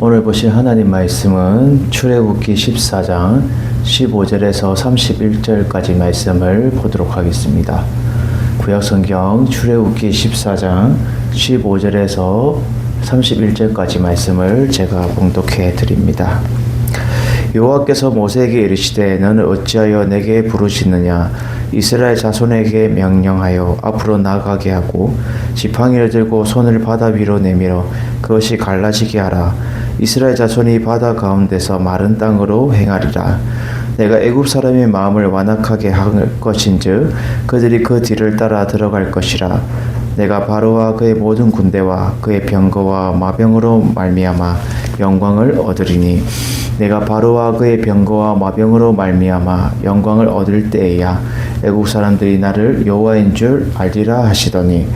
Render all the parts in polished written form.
오늘 보실 하나님 말씀은 출애굽기 14장 15절에서 31절까지 말씀을 보도록 하겠습니다. 구약성경 출애굽기 14장 15절에서 31절까지 말씀을 제가 봉독해 드립니다. 여호와께서 모세에게 이르시되 너는 어찌하여 내게 부르짖느냐. 이스라엘 자손에게 명령하여 앞으로 나가게 하고 지팡이를 들고 손을 바다 위로 내밀어 그것이 갈라지게 하라. 이스라엘 자손이 바다 가운데서 마른 땅으로 행하리라. 내가 애굽 사람의 마음을 완악하게 할 것인즉 그들이 그 뒤를 따라 들어갈 것이라. 내가 바로와 그의 모든 군대와 그의 병거와 마병으로 말미암아 영광을 얻으리니 내가 바로와 그의 병거와 마병으로 말미암아 영광을 얻을 때에야 애국 사람들이 나를 여호와인 줄 알리라 하시더니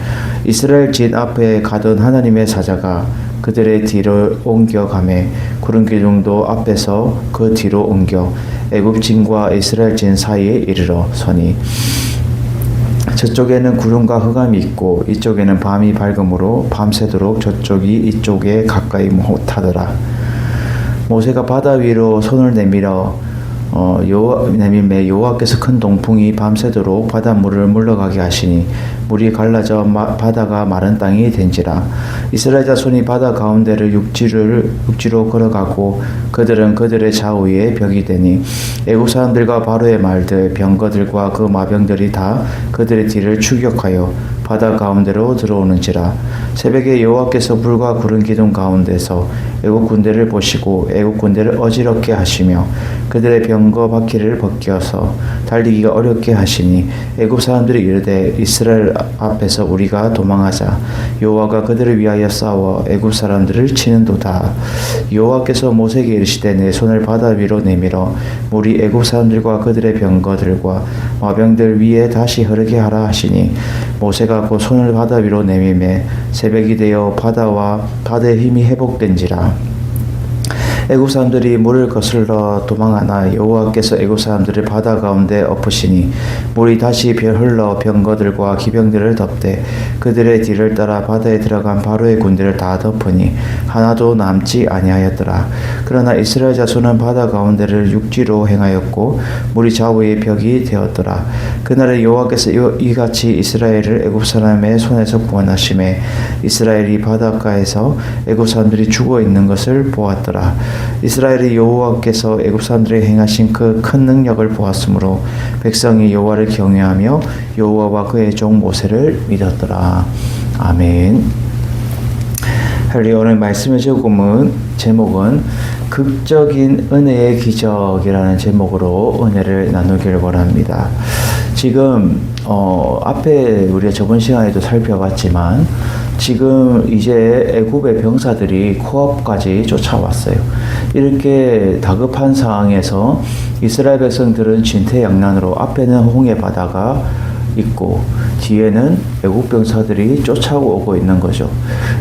이스라엘 진 앞에 가던 하나님의 사자가 그들의 뒤로 옮겨가매 구름 기둥도 앞에서 그 뒤로 옮겨 애굽 진과 이스라엘 진 사이에 이르러 서니 저쪽에는 구름과 흑암이 있고 이쪽에는 밤이 밝음으로 밤새도록 저쪽이 이쪽에 가까이 못하더라. 모세가 바다 위로 손을 내밀어 여호와께서 큰 동풍이 밤새도록 바닷물을 물러가게 하시니 물이 갈라져 바다가 마른 땅이 된지라. 이스라엘 자손이 바다 가운데를 육지로 걸어가고 그들은 그들의 좌우에 벽이 되니 애굽 사람들과 바로의 말들 병거들과 그 마병들이 다 그들의 뒤를 추격하여 바다 가운데로 들어오는지라. 새벽에 여호와께서 불과 구름 기둥 가운데서 애굽 군대를 보시고 애굽 군대를 어지럽게 하시며 그들의 병거 바퀴를 벗겨서 달리기가 어렵게 하시니 애굽 사람들이 이르되 이스라엘 앞에서 우리가 도망하자. 여호와가 그들을 위하여 싸워 애굽 사람들을 치는도다. 여호와께서 모세에게 이르시되 내 손을 바다 위로 내밀어 물이 애굽 사람들과 그들의 병거들과 마병들 위에 다시 흐르게 하라 하시니 모세가 그 손을 바다 위로 내밀매 새벽이 되어 바다의 힘이 회복된지라. 애굽 사람들이 물을 거슬러 도망하나 여호와께서 애굽 사람들을 바다 가운데 엎으시니 물이 다시 흘러 병거들과 기병들을 덮되 그들의 뒤를 따라 바다에 들어간 바로의 군대를 다 덮으니 하나도 남지 아니하였더라. 그러나 이스라엘 자손은 바다 가운데를 육지로 행하였고 물이 좌우의 벽이 되었더라. 그날에 여호와께서 이같이 이스라엘을 애굽 사람의 손에서 구원하시매 이스라엘이 바닷가에서 애굽 사람들이 죽어 있는 것을 보았더라. 이스라엘이 여호와께서 애굽 사람들에게 행하신 그 큰 능력을 보았으므로 백성이 여호와를 경외하며 여호와와 그의 종 모세를 믿었더라. 아멘. 오늘 말씀의 제목은 극적인 은혜의 기적이라는 제목으로 은혜를 나누기를 원합니다. 지금 앞에 우리가 저번 시간에도 살펴봤지만 지금 이제 애굽의 병사들이 코앞까지 쫓아왔어요. 이렇게 다급한 상황에서 이스라엘 백성들은 진퇴양난으로 앞에는 홍해 바다가 있고 뒤에는 애굽 병사들이 쫓아오고 있는 거죠.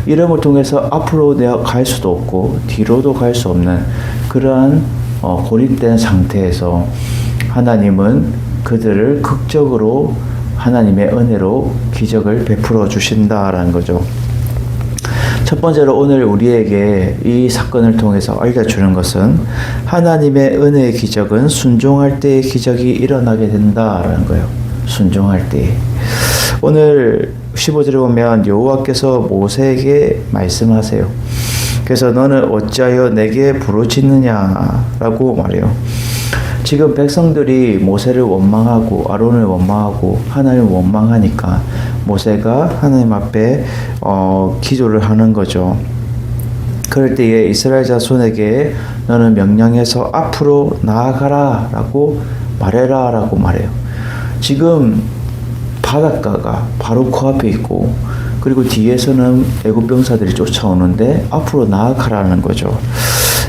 이름을 통해서 앞으로 내가 갈 수도 없고 뒤로도 갈 수 없는 그러한 고립된 상태에서 하나님은 그들을 극적으로 하나님의 은혜로 기적을 베풀어 주신다라는 거죠. 첫 번째로 오늘 우리에게 이 사건을 통해서 알려주는 것은 하나님의 은혜의 기적은 순종할 때의 기적이 일어나게 된다라는 거예요. 순종할 때. 오늘 15절에 보면 여호와께서 모세에게 말씀하세요. 그래서 너는 어찌하여 내게 부르짖느냐라고 말해요. 지금 백성들이 모세를 원망하고 아론을 원망하고 하나님을 원망하니까 모세가 하나님 앞에 기도를 하는 거죠. 그럴 때에 이스라엘 자손에게 너는 명령해서 앞으로 나아가라 라고 말해라 라고 말해요. 지금 바닷가가 바로 코앞에 있고 그리고 뒤에서는 애굽 병사들이 쫓아오는데 앞으로 나아가라는 거죠.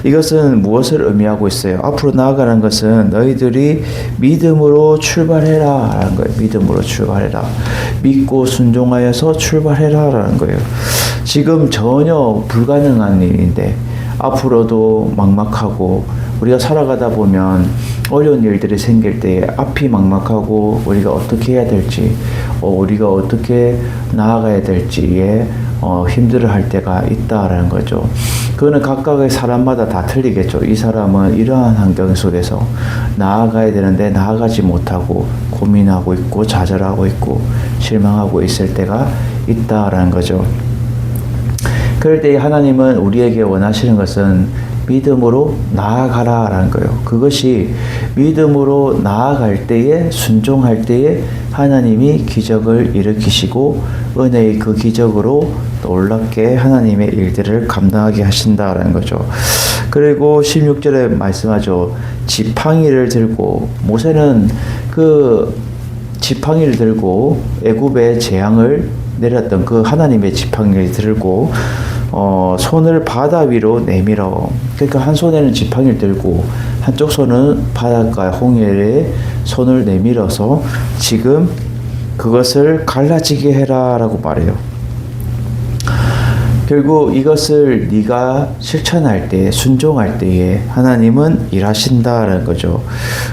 이것은 무엇을 의미하고 있어요? 앞으로 나아가는 것은 너희들이 믿음으로 출발해라 라는 거예요. 믿음으로 출발해라. 믿고 순종하여서 출발해라 라는 거예요. 지금 전혀 불가능한 일인데 앞으로도 막막하고 우리가 살아가다 보면 어려운 일들이 생길 때 앞이 막막하고 우리가 어떻게 해야 될지, 우리가 어떻게 나아가야 될지에 힘들어할 때가 있다라는 거죠. 그거는 각각의 사람마다 다 틀리겠죠. 이 사람은 이러한 환경 속에서 나아가야 되는데 나아가지 못하고 고민하고 있고 좌절하고 있고 실망하고 있을 때가 있다라는 거죠. 그럴 때 하나님은 우리에게 원하시는 것은 믿음으로 나아가라라는 거예요. 그것이 믿음으로 나아갈 때에, 순종할 때에 하나님이 기적을 일으키시고 은혜의 그 기적으로 놀랍게 하나님의 일들을 감당하게 하신다라는 거죠. 그리고 16절에 말씀하죠. 지팡이를 들고, 모세는 그 지팡이를 들고 애굽의 재앙을 내렸던 그 하나님의 지팡이를 들고 손을 바다 위로 내밀어, 그러니까 한 손에는 지팡이를 들고 한쪽 손은 바닷가 홍해에 손을 내밀어서 지금 그것을 갈라지게 해라 라고 말해요. 결국 이것을 네가 실천할 때, 순종할 때에 하나님은 일하신다라는 거죠.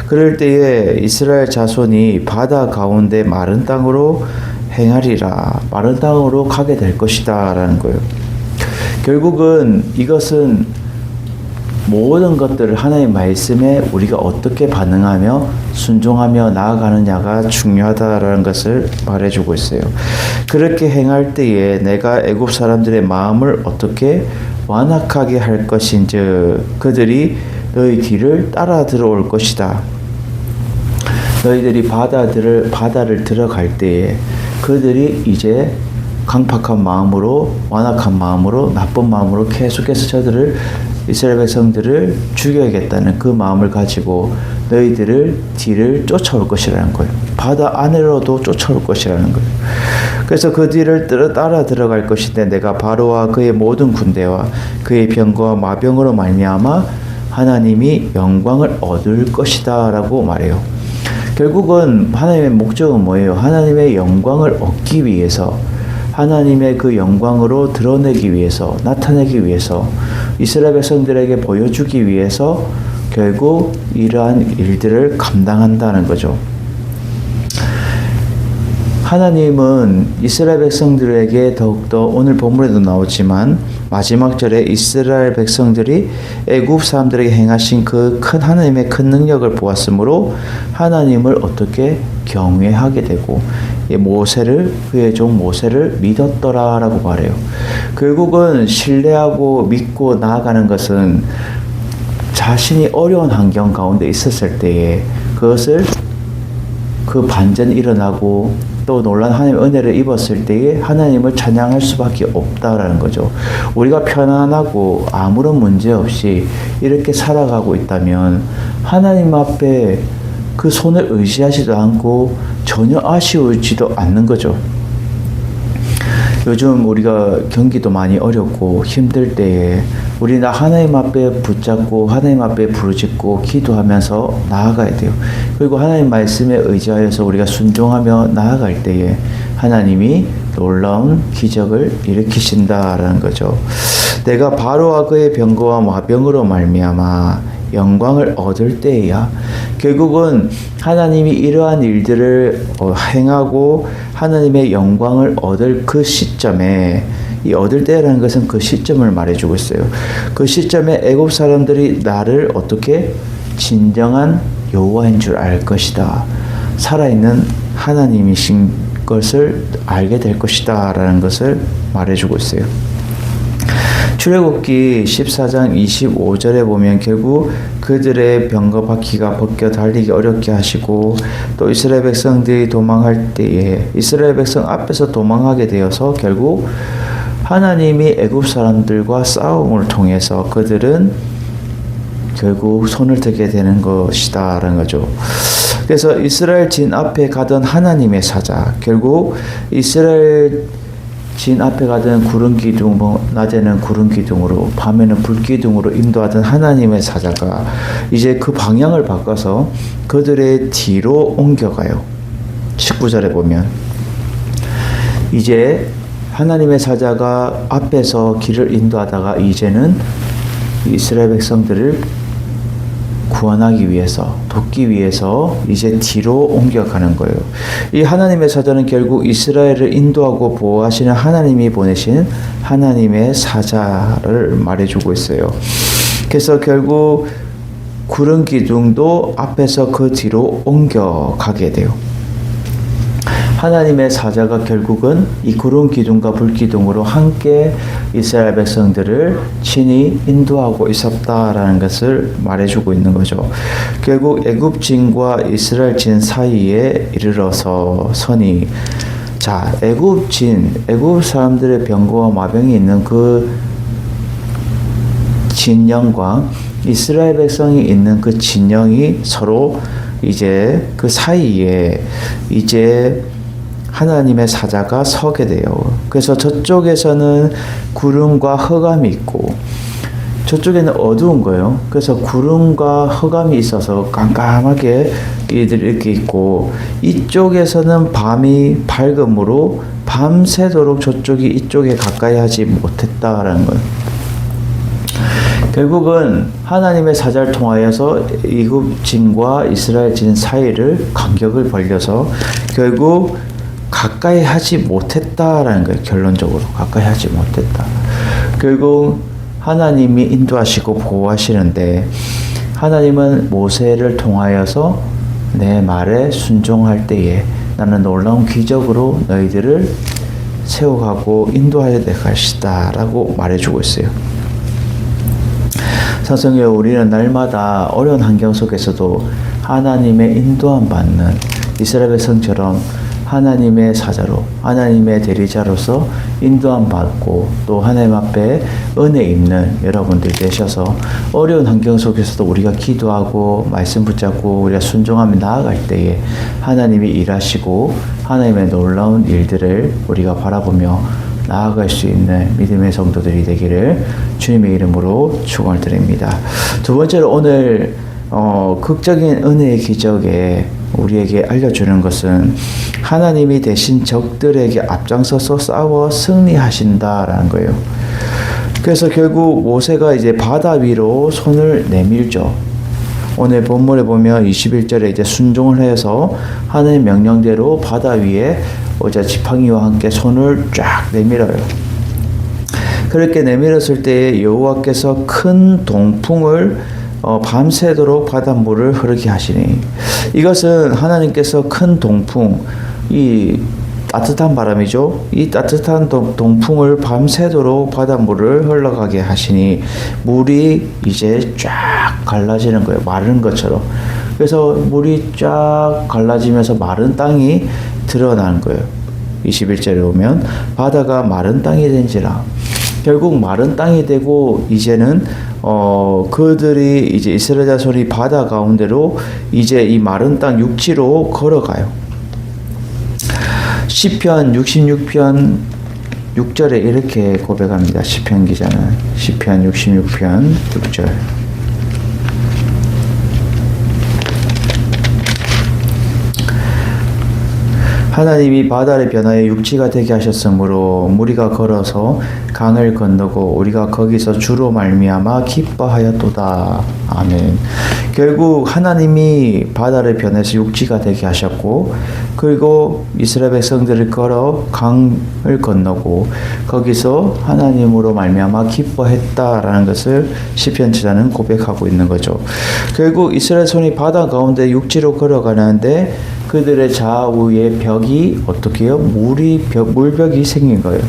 그럴 때에 이스라엘 자손이 바다 가운데 마른 땅으로 행하리라, 마른 땅으로 가게 될 것이다 라는 거예요. 결국은 이것은 모든 것들을 하나님의 말씀에 우리가 어떻게 반응하며 순종하며 나아가느냐가 중요하다라는 것을 말해주고 있어요. 그렇게 행할 때에 내가 애굽 사람들의 마음을 어떻게 완악하게 할 것인즉 그들이 너희 뒤를 따라 들어올 것이다. 너희들이 바다를 들어갈 때에 그들이 이제 강팍한 마음으로, 완악한 마음으로, 나쁜 마음으로 계속해서 이스라엘 백성들을 죽여야겠다는 그 마음을 가지고 너희들을 뒤를 쫓아올 것이라는 거예요. 바다 안으로도 쫓아올 것이라는 거예요. 그래서 그 뒤를 따라 들어갈 것인데 내가 바로와 그의 모든 군대와 그의 병거와 마병으로 말미암아 하나님이 영광을 얻을 것이다 라고 말해요. 결국은 하나님의 목적은 뭐예요? 하나님의 영광을 얻기 위해서, 하나님의 그 영광으로 드러내기 위해서, 나타내기 위해서, 이스라엘 백성들에게 보여주기 위해서 결국 이러한 일들을 감당한다는 거죠. 하나님은 이스라엘 백성들에게 더욱더 오늘 본문에도 나오지만 마지막 절에 이스라엘 백성들이 애굽 사람들에게 행하신 그 큰 하나님의 큰 능력을 보았으므로 하나님을 어떻게 경외하게 되고 그의 종 모세를 믿었더라라고 말해요. 결국은 신뢰하고 믿고 나아가는 것은 자신이 어려운 환경 가운데 있었을 때에 그것을 그 반전이 일어나고 또 놀란 하나님의 은혜를 입었을 때에 하나님을 찬양할 수밖에 없다라는 거죠. 우리가 편안하고 아무런 문제 없이 이렇게 살아가고 있다면 하나님 앞에 그 손을 의지하지도 않고 전혀 아쉬우지도 않는 거죠. 요즘 우리가 경기도 많이 어렵고 힘들 때에 우리는 하나님 앞에 붙잡고 하나님 앞에 부르짖고 기도하면서 나아가야 돼요. 그리고 하나님 말씀에 의지하여서 우리가 순종하며 나아갈 때에 하나님이 놀라운 기적을 일으키신다라는 거죠. 내가 바로와 그의 병거와 마병으로 말미암아 영광을 얻을 때야. 결국은 하나님이 이러한 일들을 행하고 하나님의 영광을 얻을 그 시점에, 이 얻을 때라는 것은 그 시점을 말해주고 있어요. 그 시점에 애굽 사람들이 나를 어떻게 진정한 여호와인 줄 알 것이다, 살아있는 하나님이신 것을 알게 될 것이다 라는 것을 말해주고 있어요. 출애굽기 14장 25절에 보면 결국 그들의 병거 바퀴가 벗겨 달리기 어렵게 하시고 또 이스라엘 백성들이 도망할 때에 이스라엘 백성 앞에서 도망하게 되어서 결국 하나님이 애굽 사람들과 싸움을 통해서 그들은 결국 손을 들게 되는 것이다 라는 거죠. 그래서 이스라엘 진 앞에 가던 하나님의 사자, 결국 이스라엘 진 앞에 가던 구름 기둥, 낮에는 구름 기둥으로 밤에는 불 기둥으로 인도하던 하나님의 사자가 이제 그 방향을 바꿔서 그들의 뒤로 옮겨가요. 19절에 보면 이제 하나님의 사자가 앞에서 길을 인도하다가 이제는 이스라엘 백성들을 구원하기 위해서, 돕기 위해서 이제 뒤로 옮겨가는 거예요. 이 하나님의 사자는 결국 이스라엘을 인도하고 보호하시는 하나님이 보내신 하나님의 사자를 말해주고 있어요. 그래서 결국 구름 기둥도 앞에서 그 뒤로 옮겨가게 돼요. 하나님의 사자가 결국은 이 구름 기둥과 불 기둥으로 함께 이스라엘 백성들을 친히 인도하고 있었다라는 것을 말해주고 있는 거죠. 결국 애굽 진과 이스라엘 진 사이에 이르러서 서니, 자, 애굽 사람들의 병거와 마병이 있는 그 진영과 이스라엘 백성이 있는 그 진영이 서로 이제 그 사이에 이제 하나님의 사자가 서게 돼요. 그래서 저쪽에서는 구름과 흑암이 있고 저쪽에는 어두운 거예요. 그래서 구름과 흑암이 있어서 깜깜하게 이들이 이렇게 있고 이쪽에서는 밤이 밝음으로 밤새도록 저쪽이 이쪽에 가까이 하지 못했다라는 거예요. 결국은 하나님의 사자를 통하여서 애굽 진과 이스라엘 진 사이를 간격을 벌려서 결국 가까이 하지 못했다라는 거예요. 결론적으로 가까이 하지 못했다. 결국 하나님이 인도하시고 보호하시는데 하나님은 모세를 통하여서 내 말에 순종할 때에 나는 놀라운 기적으로 너희들을 세워가고 인도하여 될 것이다 라고 말해주고 있어요. 사성여, 우리는 날마다 어려운 환경 속에서도 하나님의 인도함 받는 이스라엘 백성처럼 하나님의 사자로, 하나님의 대리자로서 인도함 받고 또 하나님 앞에 은혜 입는 여러분들 되셔서 어려운 환경 속에서도 우리가 기도하고 말씀 붙잡고 우리가 순종하며 나아갈 때에 하나님이 일하시고 하나님의 놀라운 일들을 우리가 바라보며 나아갈 수 있는 믿음의 성도들이 되기를 주님의 이름으로 축원을 드립니다. 두 번째로 오늘 극적인 은혜의 기적에 우리에게 알려주는 것은 하나님이 대신 적들에게 앞장서서 싸워 승리하신다라는 거예요. 그래서 결국 모세가 이제 바다 위로 손을 내밀죠. 오늘 본문에 보면 21절에 이제 순종을 해서 하나님의 명령대로 바다 위에 어제 지팡이와 함께 손을 쫙 내밀어요. 그렇게 내밀었을 때에 여호와께서 큰 동풍을 밤새도록 바닷물을 흐르게 하시니, 이것은 하나님께서 큰 동풍, 이 따뜻한 바람이죠. 이 따뜻한 동풍을 밤새도록 바닷물을 흘러가게 하시니 물이 이제 쫙 갈라지는 거예요. 마른 것처럼. 그래서 물이 쫙 갈라지면서 마른 땅이 드러나는 거예요. 21절에 보면 바다가 마른 땅이 된지라. 결국 마른 땅이 되고 이제는 그들이 이제 이스라엘 자손이 바다 가운데로 이제 이 마른 땅 육지로 걸어가요. 시편 66편 6절에 이렇게 고백합니다. 시편 기자는 시편 66편 6절. 하나님이 바다를 변하여 육지가 되게 하셨으므로 무리가 걸어서 강을 건너고 우리가 거기서 주로 말미암아 기뻐하였도다. 아멘. 결국 하나님이 바다를 변해서 육지가 되게 하셨고 그리고 이스라엘 백성들을 걸어 강을 건너고 거기서 하나님으로 말미암아 기뻐했다라는 것을 시편 기자는 고백하고 있는 거죠. 결국 이스라엘 손이 바다 가운데 육지로 걸어가는데 그들의 좌우에 벽이 어떻게 해요? 물벽이 생긴 거예요.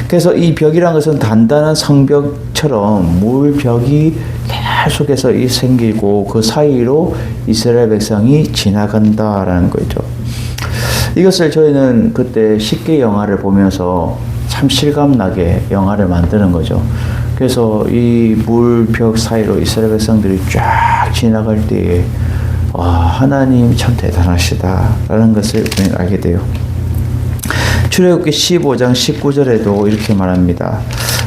그래서 이 벽이란 것은 단단한 성벽처럼 물벽이 계속해서 생기고 그 사이로 이스라엘 백성이 지나간다라는 거죠. 이것을 저희는 그때 쉽게 영화를 보면서 참 실감나게 영화를 만드는 거죠. 그래서 이 물벽 사이로 이스라엘 백성들이 쫙 지나갈 때에 와, 하나님 참 대단하시다라는 것을 우리는 알게 돼요. 출애굽기 15장 19절에도 이렇게 말합니다.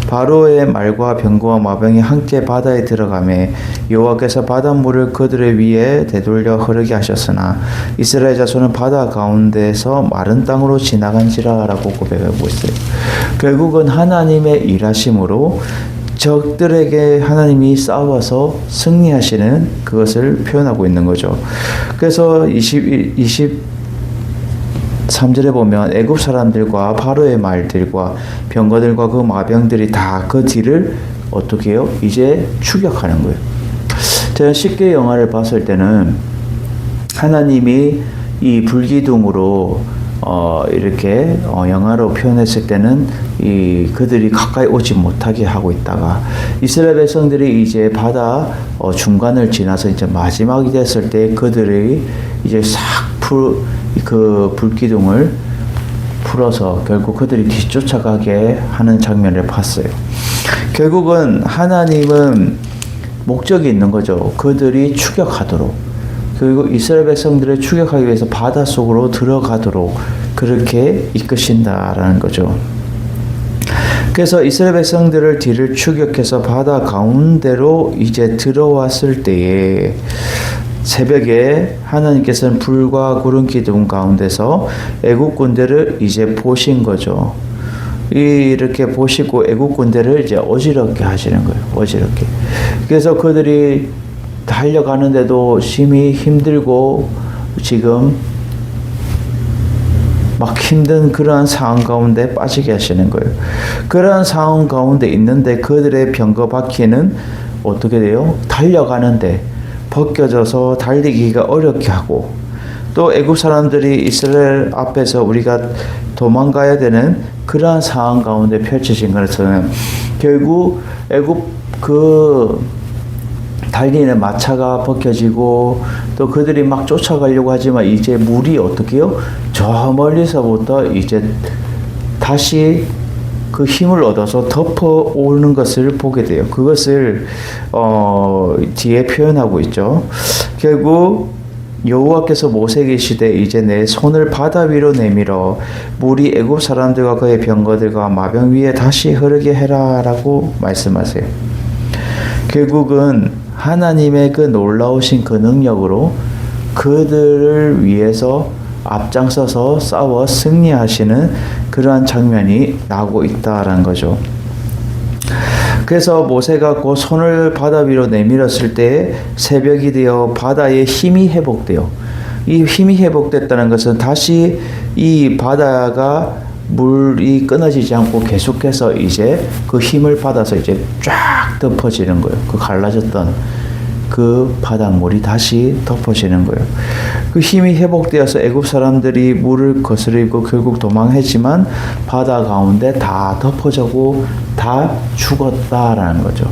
바로의 말과 병거와 마병이 함께 바다에 들어가매 여호와께서 바닷물을 그들의 위에 되돌려 흐르게 하셨으나 이스라엘 자손은 바다 가운데서 마른 땅으로 지나간지라라고 고백하고 있어요. 결국은 하나님의 일하심으로 적들에게 하나님이 싸워서 승리하시는 그것을 표현하고 있는 거죠. 그래서 23절에 보면 애굽 사람들과 바로의 말들과 병거들과 그 마병들이 다 그 뒤를 어떻게 해요? 이제 추격하는 거예요. 제가 쉽게 영화를 봤을 때는 하나님이 이 불기둥으로 이렇게 영화로 표현했을 때는 그들이 가까이 오지 못하게 하고 있다가 이스라엘 백성들이 이제 바다 중간을 지나서 이제 마지막이 됐을 때 그들이 이제 그 불기둥을 풀어서 결국 그들이 뒤쫓아가게 하는 장면을 봤어요. 결국은 하나님은 목적이 있는 거죠. 그들이 추격하도록, 그리고 이스라엘 백성들을 추격하기 위해서 바다 속으로 들어가도록 그렇게 이끄신다라는 거죠. 그래서 이스라엘 백성들을 뒤를 추격해서 바다 가운데로 이제 들어왔을 때에 새벽에 하나님께서는 불과 구름 기둥 가운데서 애국 군대를 이제 보신 거죠. 이렇게 보시고 애국 군대를 이제 어지럽게 하시는 거예요. 어지럽게. 그래서 그들이 달려가는데도 심히 힘들고 지금 막 힘든 그러한 상황 가운데 빠지게 하시는 거예요. 그러한 상황 가운데 있는데 그들의 병거 바퀴는 어떻게 돼요? 달려가는데 벗겨져서 달리기가 어렵게 하고, 또 애굽 사람들이 이스라엘 앞에서 우리가 도망가야 되는 그러한 상황 가운데 펼쳐진 것은 결국 애굽 달리는 마차가 벗겨지고 또 그들이 막 쫓아가려고 하지만 이제 물이 어떻게 해요? 저 멀리서부터 이제 다시 그 힘을 얻어서 덮어오는 것을 보게 돼요. 그것을 뒤에 표현하고 있죠. 결국 여호와께서 모세에게 시되 이제 내 손을 바다 위로 내밀어 물이 애굽 사람들과 그의 병거들과 마병 위에 다시 흐르게 해라라고 말씀하세요. 결국은 하나님의 그 놀라우신 그 능력으로 그들을 위해서 앞장서서 싸워 승리하시는 그러한 장면이 나오고 있다라는 거죠. 그래서 모세가 그 손을 바다 위로 내밀었을 때 새벽이 되어 바다의 힘이 회복돼요. 이 힘이 회복됐다는 것은 다시 이 바다가 물이 끊어지지 않고 계속해서 이제 그 힘을 받아서 이제 쫙 덮어지는 거예요. 그 갈라졌던 그 바닷물이 다시 덮어지는 거예요. 그 힘이 회복되어서 애굽 사람들이 물을 거스르고 결국 도망했지만 바다 가운데 다 덮어지고 다 죽었다라는 거죠.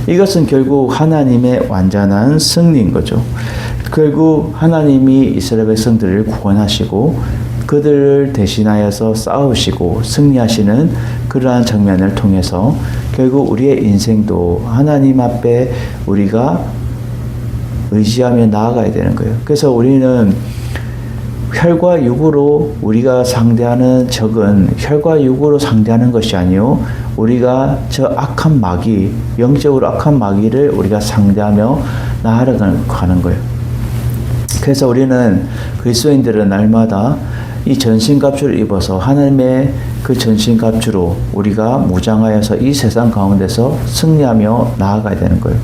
이것은 결국 하나님의 완전한 승리인 거죠. 결국 하나님이 이스라엘 백성들을 구원하시고 그들을 대신하여서 싸우시고 승리하시는 그러한 장면을 통해서 결국 우리의 인생도 하나님 앞에 우리가 의지하며 나아가야 되는 거예요. 그래서 우리는 혈과 육으로 우리가 상대하는 적은 혈과 육으로 상대하는 것이 아니요, 우리가 저 악한 마귀, 영적으로 악한 마귀를 우리가 상대하며 나아가는 거예요. 그래서 우리는 그리스도인들은 날마다 이 전신갑주를 입어서 하나님의 그 전신갑주로 우리가 무장하여서 이 세상 가운데서 승리하며 나아가야 되는 거예요.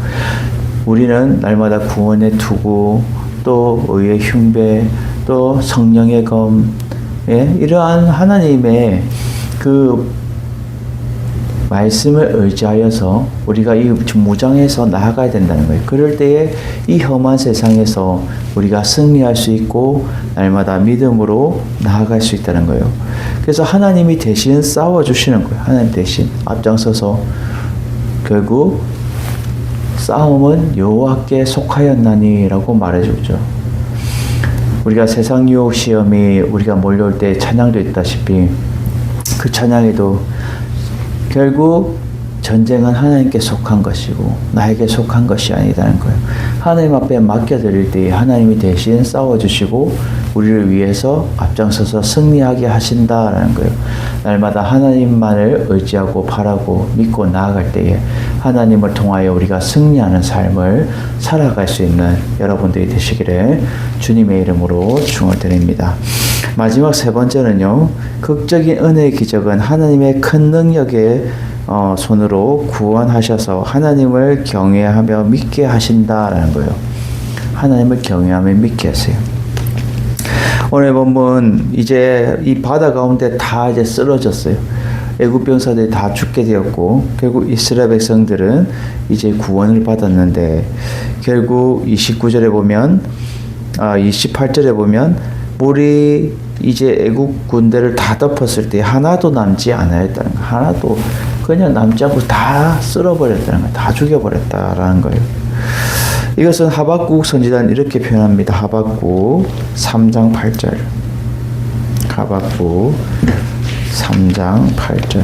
우리는 날마다 구원의 투구, 또 의의 흉배, 또 성령의 검, 이러한 하나님의 그 말씀을 의지하여서 우리가 이 무장해서 나아가야 된다는 거예요. 그럴 때에 이 험한 세상에서 우리가 승리할 수 있고 날마다 믿음으로 나아갈 수 있다는 거예요. 그래서 하나님이 대신 싸워주시는 거예요. 하나님 대신 앞장서서 결국 싸움은 여호와께 속하였나니라고 말해주죠. 우리가 세상 유혹 시험이 우리가 몰려올 때 찬양도 있다시피 그 찬양에도 결국 전쟁은 하나님께 속한 것이고 나에게 속한 것이 아니라는 거예요. 하나님 앞에 맡겨드릴 때 하나님이 대신 싸워주시고 우리를 위해서 앞장서서 승리하게 하신다라는 거예요. 날마다 하나님만을 의지하고 바라고 믿고 나아갈 때에 하나님을 통하여 우리가 승리하는 삶을 살아갈 수 있는 여러분들이 되시기를 주님의 이름으로 축원드립니다. 마지막 세 번째는요, 극적인 은혜의 기적은 하나님의 큰 능력에 손으로 구원하셔서 하나님을 경외하며 믿게 하신다라는 거예요. 하나님을 경외하며 믿게 하세요. 오늘 본문 이제 이 바다 가운데 다 이제 쓰러졌어요. 애굽 병사들이 다 죽게 되었고 결국 이스라엘 백성들은 이제 구원을 받았는데 결국 29절에 보면 28절에 보면 물이 이제 애국 군대를 다 덮었을 때 하나도 남지 않았다는 거. 하나도 그냥 남지 않고 다 쓸어버렸다는 거. 다 죽여버렸다라는 거예요. 이것은 하박국 선지자는 이렇게 표현합니다. 하박국 3장 8절. 하박국 3장 8절.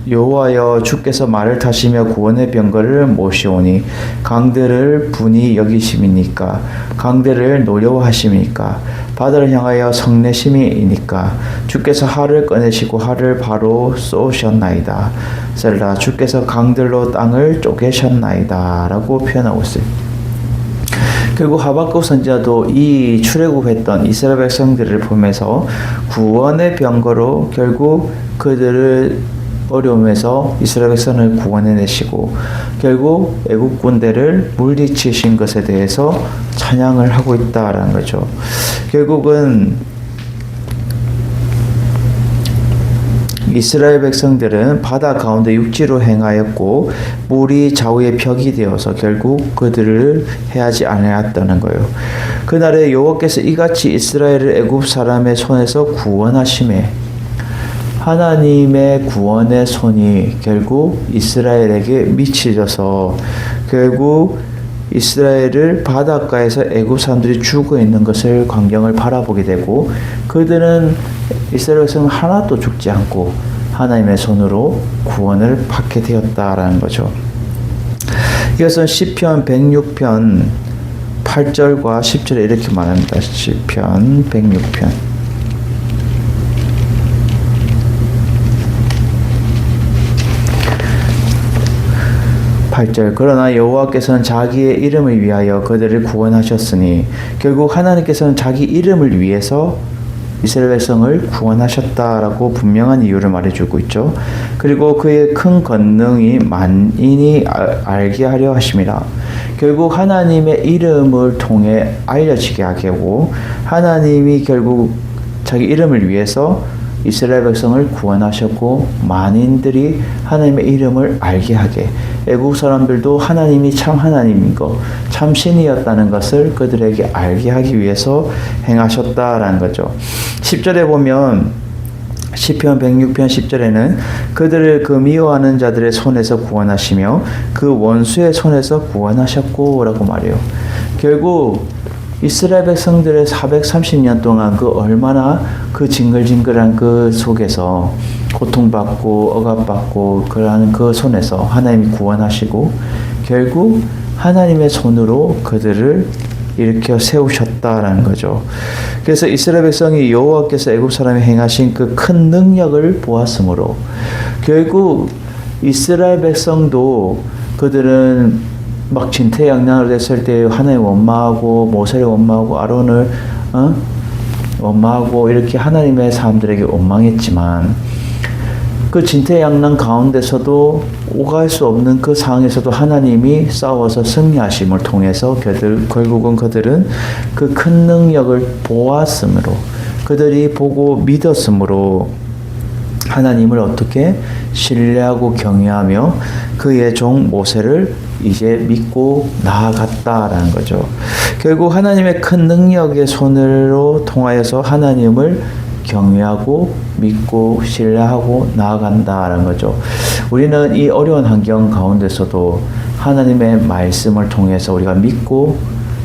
여호와여 주께서 말을 타시며 구원의 병거를 모시오니 강들을 분이 여기심이니까 강들을 노려하심이니까 바다를 향하여 성내심이니까 주께서 활을 꺼내시고 활을 바로 쏘셨나이다. 셀라 주께서 강들로 땅을 쪼개셨나이다 라고 표현하고 있어요. 결국 하박국 선지자도 이 출애굽했던 이스라엘 백성들을 보면서 구원의 병거로 결국 그들을 어려움에서 이스라엘 백성을 구원해내시고 결국 애국 군대를 물리치신 것에 대해서 찬양을 하고 있다라는 거죠. 결국은 이스라엘 백성들은 바다 가운데 육지로 행하였고 물이 좌우에 벽이 되어서 결국 그들을 해하지 아니하였다는 거예요. 그날에 여호와께서 이같이 이스라엘을 애굽 사람의 손에서 구원하심에 하나님의 구원의 손이 결국 이스라엘에게 미치져서 결국 이스라엘을 바닷가에서 애굽 사람들이 죽어 있는 것을 광경을 바라보게 되고 그들은 이스라엘 백성은 하나도 죽지 않고 하나님의 손으로 구원을 받게 되었다라는 거죠. 이것은 시편 106편 8절과 10절에 이렇게 말합니다. 시편 106편 8절. 그러나 여호와께서는 자기의 이름을 위하여 그들을 구원하셨으니 결국 하나님께서는 자기 이름을 위해서 이스라엘 백성을 구원하셨다라고 분명한 이유를 말해주고 있죠. 그리고 그의 큰 권능이 만인이 알게 하려 하심이라. 결국 하나님의 이름을 통해 알려지게 하게 하고 하나님이 결국 자기 이름을 위해서 이스라엘 백성을 구원하셨고 만인들이 하나님의 이름을 알게 하게 애국 사람들도 하나님이 참 하나님인 것, 참 신이었다는 것을 그들에게 알게 하기 위해서 행하셨다라는 거죠. 10절에 보면 시편 106편 10절에는 그들을 그 미워하는 자들의 손에서 구원하시며 그 원수의 손에서 구원하셨고 라고 말해요. 결국 이스라엘 백성들의 430년 동안 그 얼마나 그 징글징글한 그 속에서 고통받고 억압받고 그러한 그 손에서 하나님이 구원하시고 결국 하나님의 손으로 그들을 일으켜 세우셨다라는 거죠. 그래서 이스라엘 백성이 여호와께서 애굽 사람이 행하신 그 큰 능력을 보았으므로 결국 이스라엘 백성도 그들은 막 진퇴양난으로 됐을 때 하나님 원망하고 모세를 원망하고 아론을 원망하고 이렇게 하나님의 사람들에게 원망했지만 그 진퇴양난 가운데서도 오갈 수 없는 그 상황에서도 하나님이 싸워서 승리하심을 통해서 결국은 그들은 그 큰 능력을 보았으므로 그들이 보고 믿었으므로 하나님을 어떻게 신뢰하고 경외하며 그의 종 모세를 이제 믿고 나아갔다라는 거죠. 결국 하나님의 큰 능력의 손으로 통하여서 하나님을 경외하고 믿고 신뢰하고 나아간다라는 거죠. 우리는 이 어려운 환경 가운데서도 하나님의 말씀을 통해서 우리가 믿고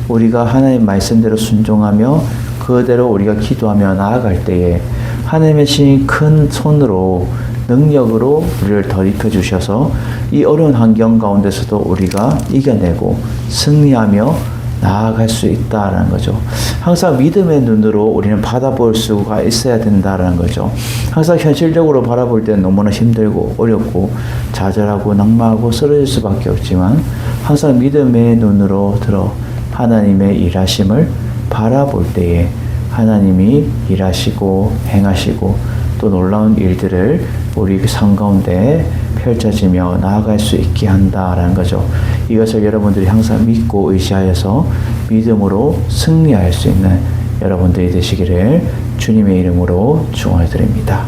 우리가 하나님의 말씀대로 순종하며 그대로 우리가 기도하며 나아갈 때에 하나님의 신이 큰 손으로 능력으로 우리를 더 입혀주셔서 이 어려운 환경 가운데서도 우리가 이겨내고 승리하며 나아갈 수 있다라는 거죠. 항상 믿음의 눈으로 우리는 바라볼 수가 있어야 된다라는 거죠. 항상 현실적으로 바라볼 때는 너무나 힘들고 어렵고 좌절하고 낙마하고 쓰러질 수밖에 없지만 항상 믿음의 눈으로 들어 하나님의 일하심을 바라볼 때에 하나님이 일하시고 행하시고 또 놀라운 일들을 우리 삶 가운데 펼쳐지며 나아갈 수 있게 한다라는 거죠. 이것을 여러분들이 항상 믿고 의지하여서 믿음으로 승리할 수 있는 여러분들이 되시기를 주님의 이름으로 축원을 드립니다.